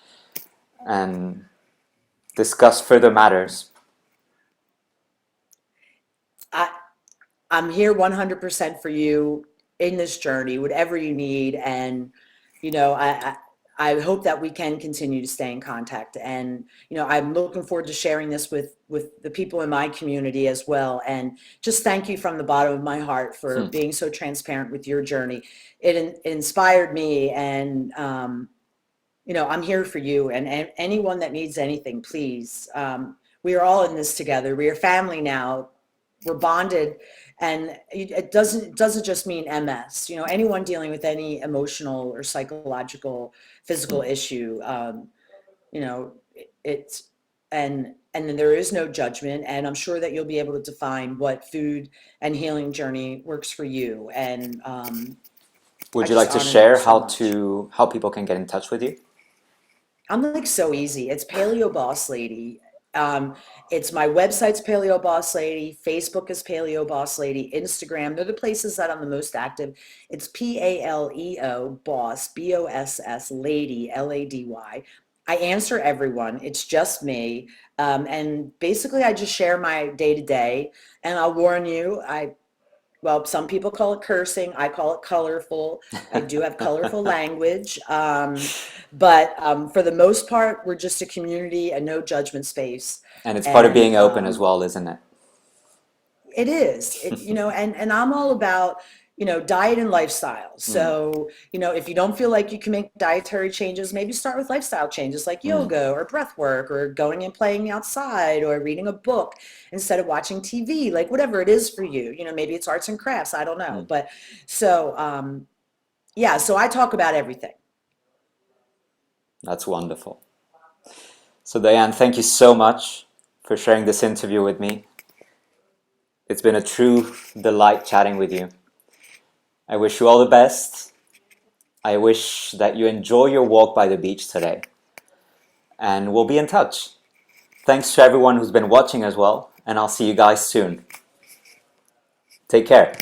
and discuss further matters. I, I'm here 100% for you in this journey, whatever you need. And, you know, I, I hope that we can continue to stay in contact. And, I'm looking forward to sharing this with the people in my community as well. And just thank you from the bottom of my heart for Hmm. being so transparent with your journey. It inspired me. And, I'm here for you and anyone that needs anything, please. We are all in this together. We are family now. We're bonded, and it doesn't just mean MS. Anyone dealing with any emotional or psychological, physical Hmm. issue. It's and then there is no judgment, and I'm sure that you'll be able to define what food and healing journey works for you. And I Would you just like to honor you share so much. how people can get in touch with you? I'm like so easy. It's Paleo Boss Lady. Um, it's my website's Paleo Boss Lady. Facebook is Paleo Boss Lady. Instagram, they're the places that I'm the most active. It's Paleo Boss, Boss Lady, Lady. I answer everyone. It's just me. And basically, I just share my day to day. And I'll warn you, well, some people call it cursing. I call it colorful. I do have colorful language. But for the most part, we're just a community, a no judgment space. And it's part of And being open as well, isn't it? it is, and I'm all about, diet and lifestyle. Mm, So, if you don't feel like you can make dietary changes, maybe start with lifestyle changes like mm, yoga or breath work or going and playing outside or reading a book instead of watching TV, like whatever it is for you. Maybe it's arts and crafts. I don't know. mm. But so, yeah, so I talk about everything. That's wonderful. So, Diane, thank you so much for sharing this interview with me. It's been a true delight chatting with you. I wish you all the best. I wish that you enjoy your walk by the beach today. And we'll be in touch. Thanks to everyone who's been watching as well, and I'll see you guys soon. Take care.